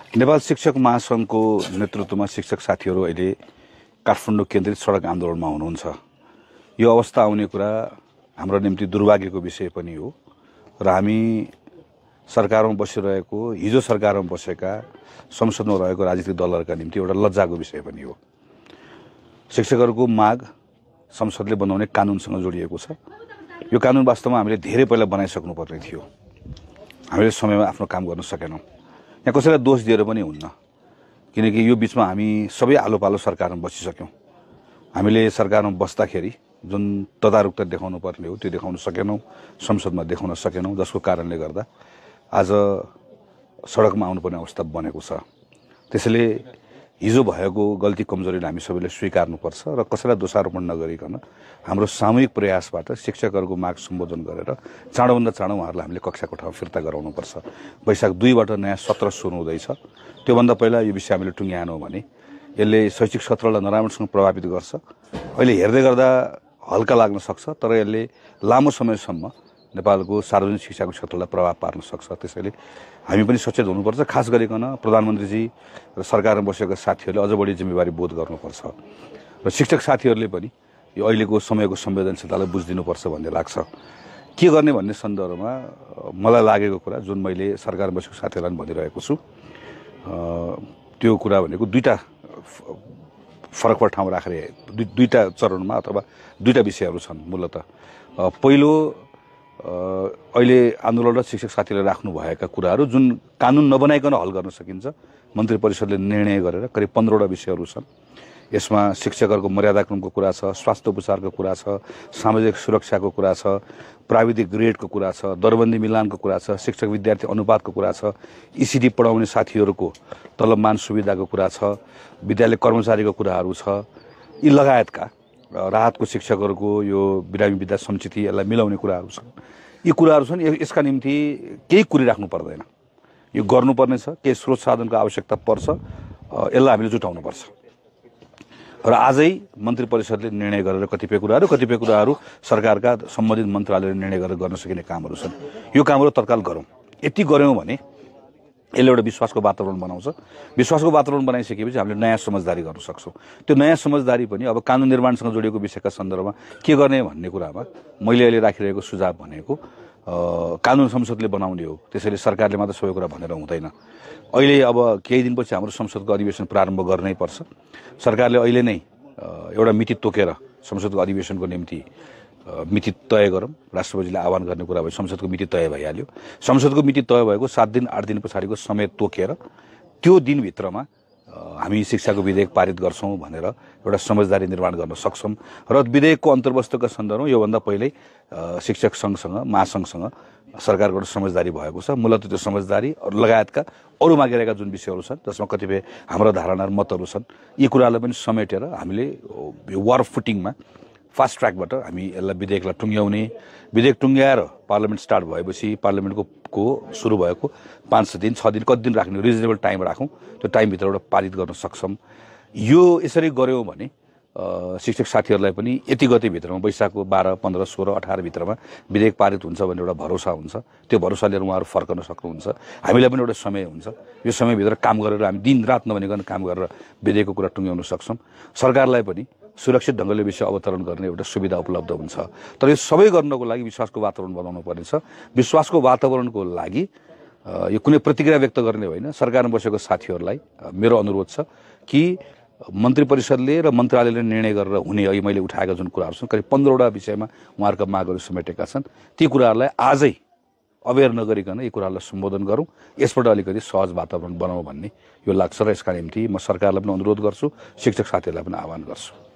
नेपाल शिक्षक महासंघको नेतृत्वमा शिक्षक साथीहरू अहिले काठमाडौँ केन्द्रित सडक आन्दोलनमा हुनुहुन्छ। यो अवस्था आउने कुरा हाम्रो निम्ति दुर्भाग्यको विषय पनि हो र हामी सरकारमा बसिरहेको हिजो सरकारमा बसेका संसदमा रहेको राजनीतिक दलहरूका निम्ति एउटा लज्जाको विषय पनि हो। शिक्षकहरूको माग संसदले बनाउने कानुनसँग जोडिएको छ। यो कानुन वास्तवमा हामीले धेरै पहिला बनाइसक्नु पर्ने थियो। हामीले समयमा आफ्नो काम गर्न सकेनौं। यहाँ कसैलाई दोष दिएर पनि हुन्न, किनकि यो बीचमा हामी सबै आलो पालो सरकारमा बसिसक्यौं। हामीले सरकारमा बस्दाखेरि जुन तदारुकता देखाउनु पर्ने हो त्यो देखाउन सकेनौं, संसदमा देखाउन सकेनौं, जसको कारणले गर्दा आज सडकमा आउनुपर्ने अवस्था बनेको छ। त्यसैले हिजो भएको गल्ती कमजोरीलाई हामी सबैले स्वीकार्नुपर्छ र कसैलाई दोषारोपण नगरिकन हाम्रो सामूहिक प्रयासबाट शिक्षकहरूको माग सम्बोधन गरेर चाँडोभन्दा चाँडो उहाँहरूलाई हामीले कक्षाको ठाउँ फिर्ता गराउनुपर्छ। वैशाख 2बाट नयाँ सत्र सुरु हुँदैछ। त्योभन्दा पहिला यो विषय हामीले टुङ्ग्याएनौँ भने यसले शैक्षिक क्षेत्रलाई नराम्रोसँग प्रभावित गर्छ। अहिले हेर्दै गर्दा हल्का लाग्न सक्छ, तर यसले लामो समयसम्म नेपालको सार्वजनिक शिक्षाको क्षेत्रलाई प्रभाव पार्न सक्छ। त्यसैले हामी पनि सचेत हुनुपर्छ। खास गरिकन प्रधानमन्त्रीजी र सरकारमा बसेका साथीहरूले अझ बढी जिम्मेवारी बोध गर्नुपर्छ र शिक्षक साथीहरूले पनि यो अहिलेको समयको संवेदनशीलतालाई बुझिदिनुपर्छ भन्ने लाग्छ। के गर्ने भन्ने सन्दर्भमा मलाई लागेको कुरा जुन मैले सरकारमा बसेको साथीहरूलाई भनिरहेको छु, त्यो कुरा भनेको दुईटा फरक ठाउँ राखेर दुईटा चरणमा अथवा दुईटा विषयहरू छन्। मूलतः पहिलो अहिले आन्दोलन र शिक्षक साथीले राख्नु भएका कुराहरू जुन कानुन नबनाइकन हल गर्न सकिन्छ, मन्त्री परिषदले निर्णय गरेर करिब 15वटा विषयहरू छन्। यसमा शिक्षकहरूको मर्यादाक्रमको कुरा छ, स्वास्थ्य उपचारको कुरा छ, सामाजिक सुरक्षाको कुरा छ, प्राविधिक ग्रेडको कुरा छ, दरबन्दी मिलानको कुरा छ, शिक्षक विद्यार्थी अनुपातको कुरा छ, ईसीडी पढाउने साथीहरूको तलबमान सुविधाको कुरा छ, विद्यालय कर्मचारीको कुराहरू छ, यी लगायतका राहतको शिक्षकहरूको यो बिरामी विद्या सञ्चिति यसलाई मिलाउने कुराहरू छन्। यी कुराहरू छन्। यसका निम्ति केही कुरिराख्नु पर्दैन। यो गर्नुपर्ने छ। केही स्रोत साधनको आवश्यकता पर्छ, यसलाई हामीले जुटाउनुपर्छ। र आजै मन्त्री परिषदले निर्णय गरेर कतिपय कुराहरू सरकारका सम्बन्धित मन्त्रालयले निर्णय गरेर गर्न सकिने कामहरू छन्। यो कामहरू तत्काल गरौँ। यति गऱ्यौँ भने यसले एउटा विश्वासको वातावरण बनाउँछ। विश्वासको वातावरण बनाइसकेपछि हामीले नयाँ समझदारी गर्न सक्छौँ। त्यो नयाँ समझदारी पनि अब कानुन निर्माणसँग जोडिएको विषयका सन्दर्भमा के गर्ने भन्ने कुरामा मैले अहिले राखिरहेको सुझाव भनेको कानुन संसदले बनाउने हो। त्यसैले सरकारले मात्र सबै कुरा भनेर हुँदैन। अहिले अब केही दिनपछि हाम्रो संसदको अधिवेशन प्रारम्भ गर्नै पर्छ। सरकारले अहिले नै एउटा मिति तोकेर संसदको अधिवेशनको निम्ति मिति तय गरौँ। राष्ट्रपतिले आह्वान गर्ने कुरा भयो, संसदको मिति तय भइहाल्यो। संसदको मिति तय भएको 7 दिन 8 दिन पछाडिको समय तोकेर त्यो दिनभित्रमा हामी शिक्षाको विधेयक पारित गर्छौँ भनेर एउटा समझदारी निर्माण गर्न सक्छौँ। र विधेयकको अन्तर्वस्तुका सन्दर्भमा योभन्दा पहिल्यै शिक्षक सङ्घसँग महासङ्घसँग सरकारको एउटा समझदारी भएको छ। मूलतः त्यो समझदारी लगायतका अरू मागिरहेका जुन विषयहरू छन् जसमा कतिपय हाम्रो धारणा र मतहरू छन्, यी कुरालाई पनि समेटेर हामीले वार फुटिङमा फास्ट ट्र्याकबाट हामी यसलाई विधेयकलाई टुङ्ग्याउने, विधेयक टुङ्ग्याएर पार्लियामेन्ट स्टार्ट भएपछि पार्लियामेन्टको सुरु भएको 5 दिन 6 दिन कति दिन राख्ने रिजनेबल टाइम राखौँ, त्यो टाइमभित्रबाट पारित गर्न सक्छौँ। यो यसरी गऱ्यौँ भने शिक्षक साथीहरूलाई पनि यति गतिभित्रमा वैशाखको 12, 15, 16, 18 भित्रमा विधेयक पारित हुन्छ भन्ने एउटा भरोसा हुन्छ। त्यो भरोसा लिएर उहाँहरू फर्कन सक्नुहुन्छ। हामीलाई पनि एउटा समय हुन्छ। यो समयभित्र काम गरेर हामी दिन रात नभनिकन काम गरेर विधेयकको कुरा टुङ्ग्याउन सक्छौँ। सरकारलाई पनि सुरक्षित ढङ्गले विषय अवतरण गर्ने एउटा सुविधा उपलब्ध हुन्छ। तर यो सबै गर्नको लागि विश्वासको वातावरण बनाउनु पर्नेछ। विश्वासको वातावरणको लागि यो कुनै प्रतिक्रिया व्यक्त गर्ने होइन। सरकारमा बसेको साथीहरूलाई मेरो अनुरोध छ कि मन्त्री परिषदले र मन्त्रालयले निर्णय गरेर हुने अहिले मैले उठाएका जुन कुराहरू छन्, करिब 15वटा विषयमा उहाँहरूका मागहरू समेटेका छन्। ती कुराहरूलाई आजै अवेर नगरिकन यी कुराहरूलाई सम्बोधन गरौँ। यसबाट अलिकति सहज वातावरण बनाऊ भन्ने यो लाग्छ र यसका निम्ति म सरकारलाई पनि अनुरोध गर्छु, शिक्षक साथीहरूलाई पनि आह्वान गर्छु।